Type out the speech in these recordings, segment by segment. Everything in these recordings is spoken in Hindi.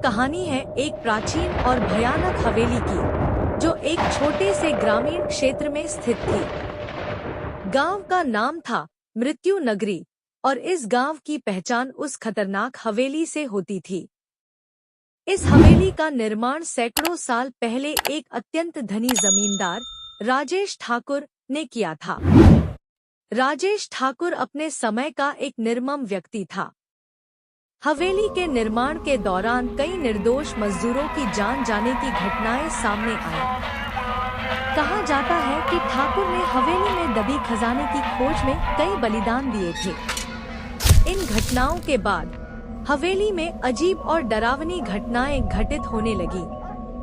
कहानी है एक प्राचीन और भयानक हवेली की, जो एक छोटे से ग्रामीण क्षेत्र में स्थित थी। गांव का नाम था मृत्यु नगरी और इस गांव की पहचान उस खतरनाक हवेली से होती थी। इस हवेली का निर्माण सैकड़ों साल पहले एक अत्यंत धनी जमींदार राजेश ठाकुर ने किया था। राजेश ठाकुर अपने समय का एक निर्मम व्यक्ति था। हवेली के निर्माण के दौरान कई निर्दोष मजदूरों की जान जाने की घटनाएं सामने आईं। कहा जाता है कि ठाकुर ने हवेली में दबी खजाने की खोज में कई बलिदान दिए थे। इन घटनाओं के बाद हवेली में अजीब और डरावनी घटनाएं घटित होने लगी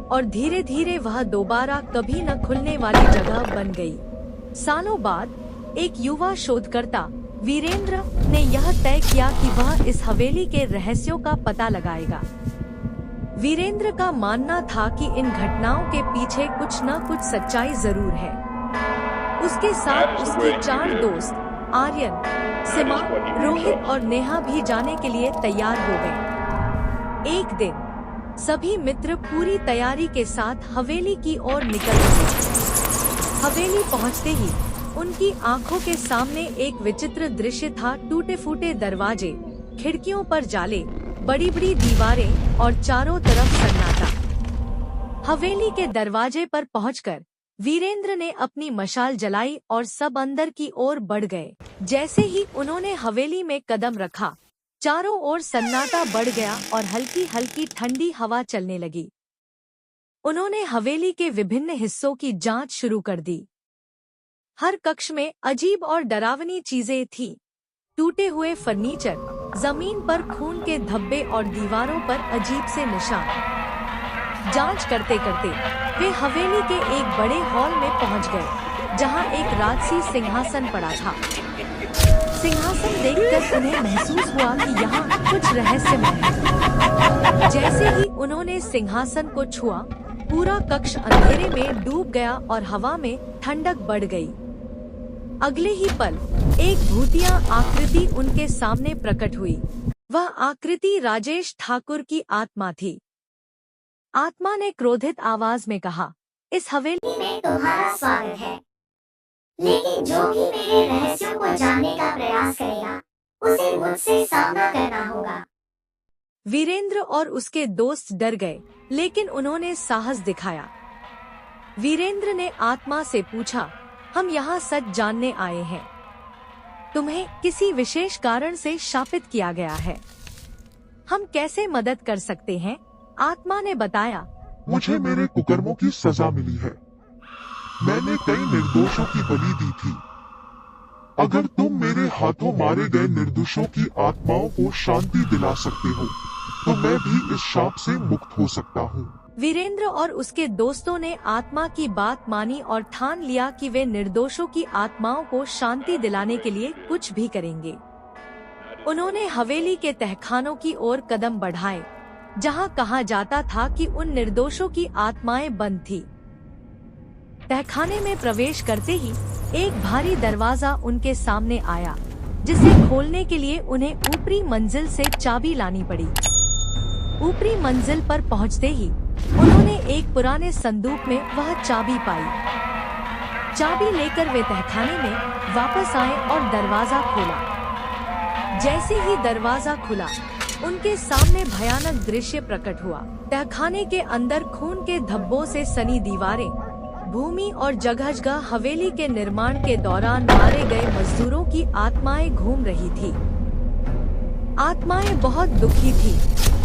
और धीरे धीरे वह दोबारा कभी न खुलने वाली जगह बन गई। सालों बाद एक युवा शोधकर्ता वीरेंद्र ने यह तय किया कि वह इस हवेली के रहस्यों का पता लगाएगा। वीरेंद्र का मानना था कि इन घटनाओं के पीछे कुछ न कुछ सच्चाई जरूर है। उसके साथ उसके 4 दोस्त आर्यन, सीमा, रोहित और नेहा भी जाने के लिए तैयार हो गए। एक दिन सभी मित्र पूरी तैयारी के साथ हवेली की ओर निकल गए। हवेली पहुंचते ही उनकी आंखों के सामने एक विचित्र दृश्य था। टूटे फूटे दरवाजे, खिड़कियों पर जाले, बड़ी बड़ी दीवारें और चारों तरफ सन्नाटा। हवेली के दरवाजे पर पहुंचकर वीरेंद्र ने अपनी मशाल जलाई और सब अंदर की ओर बढ़ गए। जैसे ही उन्होंने हवेली में कदम रखा, चारों ओर सन्नाटा बढ़ गया और हल्की हल्की ठंडी हवा चलने लगी। उन्होंने हवेली के विभिन्न हिस्सों की जांच शुरू कर दी। हर कक्ष में अजीब और डरावनी चीजें थीं। टूटे हुए फर्नीचर, जमीन पर खून के धब्बे और दीवारों पर अजीब से निशान। जांच करते करते वे हवेली के एक बड़े हॉल में पहुंच गए, जहां एक राजसी सिंहासन पड़ा था। सिंहासन देखकर उन्हें महसूस हुआ कि यहाँ कुछ रहस्यमय है। जैसे ही उन्होंने सिंहासन को छुआ, पूरा कक्ष अंधेरे में डूब गया और हवा में ठंडक बढ़ गई। अगले ही पल एक भूतिया आकृति उनके सामने प्रकट हुई। वह आकृति राजेश ठाकुर की आत्मा थी। आत्मा ने क्रोधित आवाज में कहा, इस हवेली में तुम्हारा स्वागत है, लेकिन जो भी मेरे रहस्यों को जानने का प्रयास करेगा, उसे मुझसे सामना करना होगा। वीरेंद्र और उसके दोस्त डर गए, लेकिन उन्होंने साहस दिखाया। वीरेंद्र ने आत्मा से पूछा, हम यहाँ सच जानने आए हैं। तुम्हें किसी विशेष कारण से शापित किया गया है। हम कैसे मदद कर सकते हैं? आत्मा ने बताया, मुझे मेरे कुकर्मों की सजा मिली है। मैंने कई निर्दोषों की बलि दी थी। अगर तुम मेरे हाथों मारे गए निर्दोषों की आत्माओं को शांति दिला सकते हो, तो मैं भी इस शाप से मुक्त हो सकता हूँ। वीरेंद्र और उसके दोस्तों ने आत्मा की बात मानी और ठान लिया कि वे निर्दोषों की आत्माओं को शांति दिलाने के लिए कुछ भी करेंगे। उन्होंने हवेली के तहखानों की ओर कदम बढ़ाए, जहां कहा जाता था कि उन निर्दोषों की आत्माएं बंद थी। तहखाने में प्रवेश करते ही एक भारी दरवाजा उनके सामने आया, जिसे खोलने के लिए उन्हें ऊपरी मंजिल से चाबी लानी पड़ी। ऊपरी मंजिल पर पहुंचते ही उन्होंने एक पुराने संदूक में वह चाबी पाई। चाबी लेकर वे तहखाने में वापस आए और दरवाजा खोला। जैसे ही दरवाजा खुला, उनके सामने भयानक दृश्य प्रकट हुआ। तहखाने के अंदर खून के धब्बों से सनी दीवारें, भूमि और जगह जगह हवेली के निर्माण के दौरान मारे गए मजदूरों की आत्माएं घूम रही थी। आत्माएं बहुत दुखी थी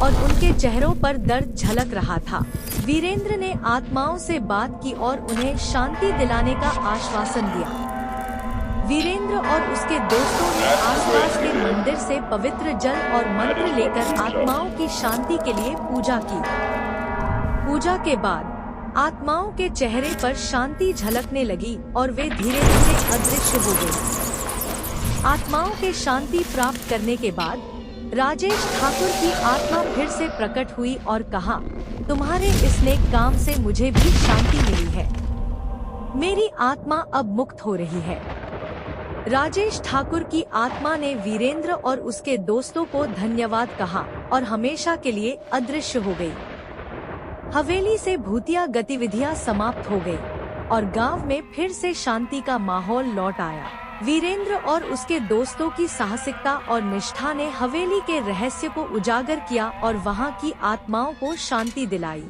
और उनके चेहरों पर दर्द झलक रहा था। वीरेंद्र ने आत्माओं से बात की और उन्हें शांति दिलाने का आश्वासन दिया। वीरेंद्र और उसके दोस्तों ने आसपास के मंदिर से पवित्र जल और मंत्र लेकर आत्माओं की शांति के लिए पूजा की। पूजा के बाद आत्माओं के चेहरे पर शांति झलकने लगी और वे धीरे धीरे अदृश्य हो गए। आत्माओं के शांति प्राप्त करने के बाद राजेश ठाकुर की आत्मा फिर से प्रकट हुई और कहा, तुम्हारे इस नेक काम से मुझे भी शांति मिली है। मेरी आत्मा अब मुक्त हो रही है। राजेश ठाकुर की आत्मा ने वीरेंद्र और उसके दोस्तों को धन्यवाद कहा और हमेशा के लिए अदृश्य हो गई। हवेली से भूतिया गतिविधियां समाप्त हो गई और गांव में फिर से शांति का माहौल लौट आया। वीरेंद्र और उसके दोस्तों की साहसिकता और निष्ठा ने हवेली के रहस्य को उजागर किया और वहां की आत्माओं को शांति दिलाई।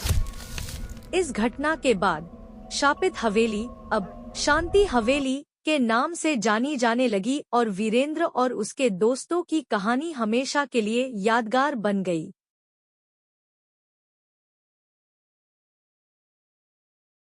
इस घटना के बाद शापित हवेली अब शांति हवेली के नाम से जानी जाने लगी और वीरेंद्र और उसके दोस्तों की कहानी हमेशा के लिए यादगार बन गई।